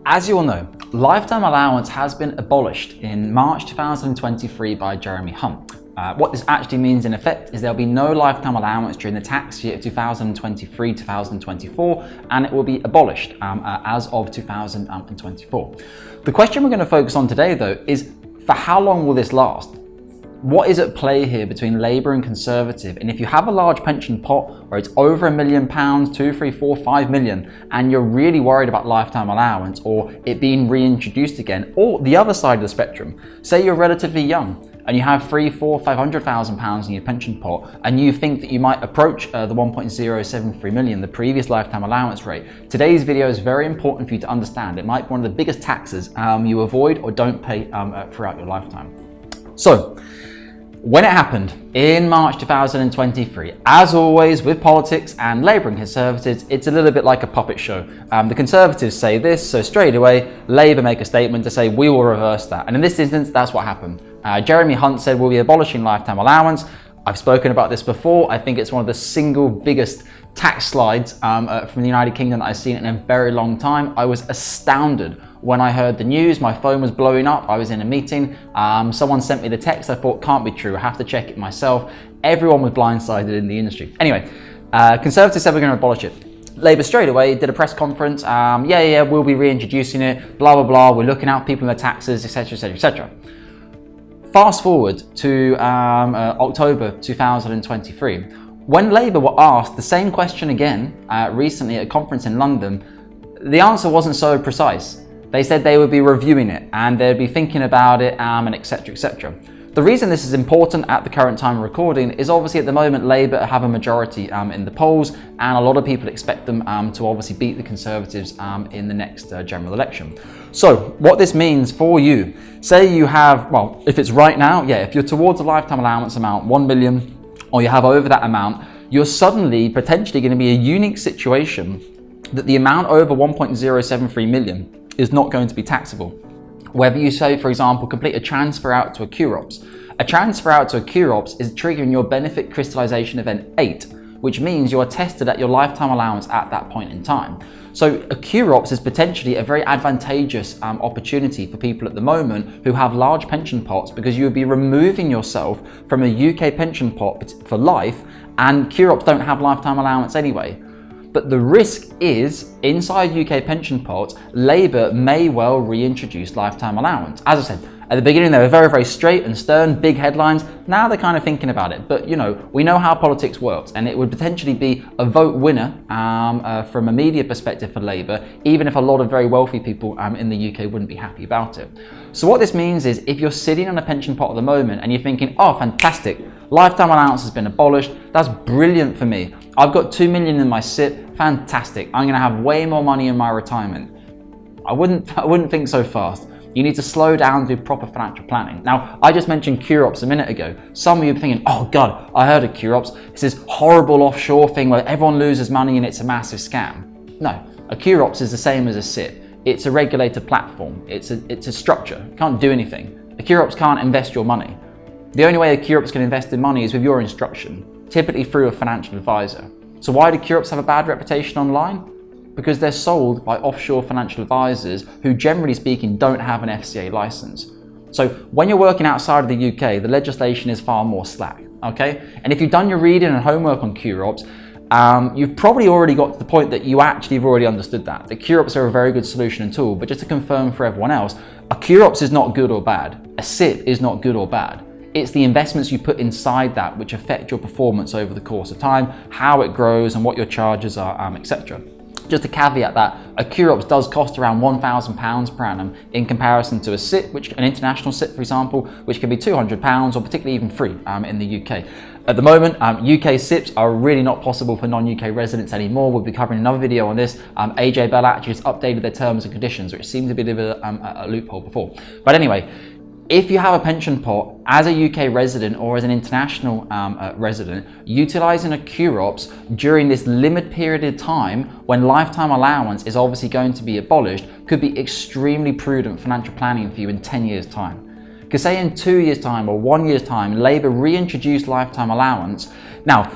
As you all know, lifetime allowance has been abolished in March 2023 by Jeremy Hunt. What this actually means in effect is there'll be no lifetime allowance during the tax year 2023-2024, and it will be abolished as of 2024. The question we're going to focus on today, though, is for how long will this last? What is at play here between Labour and Conservative? And if you have a large pension pot where it's over £1 million, 2, 3, 4, 5 million, and you're really worried about lifetime allowance or it being reintroduced again, or the other side of the spectrum, say you're relatively young and you have £500,000 in your pension pot and you think that you might approach the 1.073 million, the previous lifetime allowance rate, today's video is very important for you to understand. It might be one of the biggest taxes you avoid or don't pay throughout your lifetime. So, when it happened in March 2023, as always with politics and Labour and Conservatives, it's a little bit like a puppet show. The Conservatives say this, so straight away Labour make a statement to say we will reverse that. And in this instance, that's what happened. Jeremy Hunt said we'll be abolishing lifetime allowance. I've spoken about this before. I think it's one of the single biggest tax slides from the United Kingdom that I've seen in a very long time. I was astounded when I heard the news. My phone was blowing up. I was in a meeting. Someone sent me the text. I thought, can't be true. I have to check it myself. Everyone was blindsided in the industry. Anyway, Conservatives said we're going to abolish it. Labour straight away did a press conference. We'll be reintroducing it. Blah, blah, blah. We're looking out for people in their taxes, etc., etc., etc. Fast forward to October 2023. When Labour were asked the same question again recently at a conference in London, the answer wasn't so precise. They said they would be reviewing it and they'd be thinking about it and etc, etc. The reason this is important at the current time of recording is obviously at the moment Labour have a majority in the polls, and a lot of people expect them to obviously beat the Conservatives in the next general election. So what this means for you, say you have, well, if it's right now, if you're towards a lifetime allowance amount, 1 million, or you have over that amount, you're suddenly potentially going to be a unique situation that the amount over 1.073 million is not going to be taxable. Whether you say, for example, complete a transfer out to a QROPS. A transfer out to a QROPS is triggering your benefit crystallization event 8, which means you are tested at your lifetime allowance at that point in time. So a QROPS is potentially a very advantageous opportunity for people at the moment who have large pension pots, because you would be removing yourself from a UK pension pot for life, and QROPS don't have lifetime allowance anyway. But the risk is, inside UK pension pots, Labour may well reintroduce lifetime allowance. As I said, at the beginning they were very, very straight and stern, big headlines. Now they're kind of thinking about it. But you know, we know how politics works, and it would potentially be a vote winner from a media perspective for Labour, even if a lot of very wealthy people in the UK wouldn't be happy about it. So what this means is, if you're sitting on a pension pot at the moment and you're thinking, oh, fantastic, lifetime allowance has been abolished, that's brilliant for me. I've got 2 million in my SIP, fantastic. I'm gonna have way more money in my retirement. I wouldn't think so fast. You need to slow down and do proper financial planning. Now, I just mentioned QROPS a minute ago. Some of you are thinking, oh God, I heard of QROPS. It's this horrible offshore thing where everyone loses money and it's a massive scam. No, a QROPS is the same as a SIP. It's a regulated platform. It's a structure. You can't do anything. A QROPS can't invest your money. The only way a QROPS can invest in money is with your instruction, typically through a financial advisor. So why do QROPS have a bad reputation online? Because they're sold by offshore financial advisors who, generally speaking, don't have an FCA license. So when you're working outside of the UK, the legislation is far more slack, okay? And if you've done your reading and homework on QROPS, you've probably already got to the point that you actually have already understood that. The QROPS are a very good solution and tool, but just to confirm for everyone else, a QROPS is not good or bad. A SIP is not good or bad. It's the investments you put inside that which affect your performance over the course of time, how it grows and what your charges are, etc. Just to caveat that, a QROPS does cost around £1,000 per annum in comparison to a SIP, an international SIP, for example, which can be £200 or particularly even free in the UK. At the moment, UK SIPs are really not possible for non-UK residents anymore. We'll be covering another video on this. AJ Bell actually just updated their terms and conditions, which seemed to be a bit of a loophole before. But anyway, if you have a pension pot as a UK resident or as an international resident, utilising a QROPS during this limited period of time when lifetime allowance is obviously going to be abolished could be extremely prudent financial planning for you in 10 years' time. Because say in 2 years' time or 1 year's time, Labour reintroduced lifetime allowance. Now,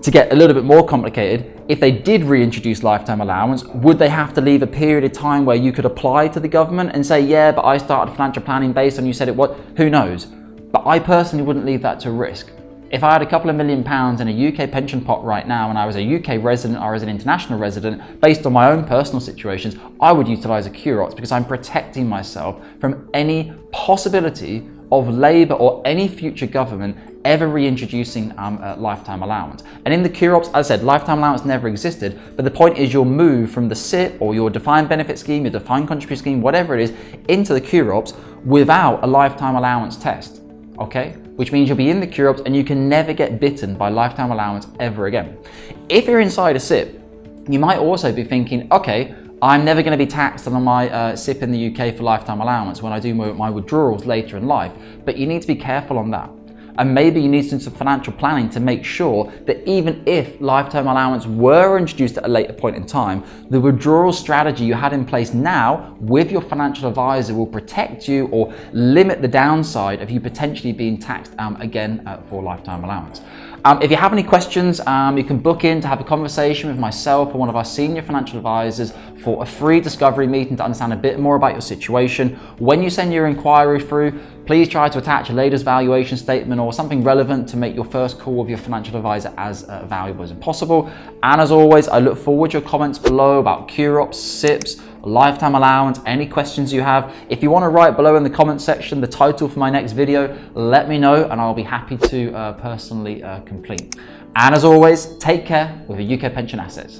to get a little bit more complicated, if they did reintroduce lifetime allowance, would they have to leave a period of time where you could apply to the government and say, yeah, but I started financial planning based on you said it was? Who knows? But I personally wouldn't leave that to risk. If I had a couple of £1 million in a UK pension pot right now and I was a UK resident or as an international resident, based on my own personal situations, I would utilise a QROPS because I'm protecting myself from any possibility of Labour or any future government ever reintroducing lifetime allowance. And in the QROPS, as I said, lifetime allowance never existed, but the point is you'll move from the SIP or your defined benefit scheme, your defined contribution scheme, whatever it is, into the QROPS without a lifetime allowance test, okay? Which means you'll be in the QROPS and you can never get bitten by lifetime allowance ever again. If you're inside a SIP, you might also be thinking, okay, I'm never going to be taxed on my SIP in the UK for lifetime allowance when I do my withdrawals later in life, but you need to be careful on that. And maybe you need to do some financial planning to make sure that even if lifetime allowance were introduced at a later point in time, the withdrawal strategy you had in place now with your financial advisor will protect you or limit the downside of you potentially being taxed again for lifetime allowance. If you have any questions, you can book in to have a conversation with myself or one of our senior financial advisors for a free discovery meeting to understand a bit more about your situation. When you send your inquiry through, please try to attach a latest valuation statement or something relevant to make your first call with your financial advisor as valuable as possible. And as always, I look forward to your comments below about QROPS, SIPs, lifetime allowance, any questions you have. If you want to write below in the comment section the title for my next video, let me know and I'll be happy to personally complete. And as always, take care with your UK pension assets.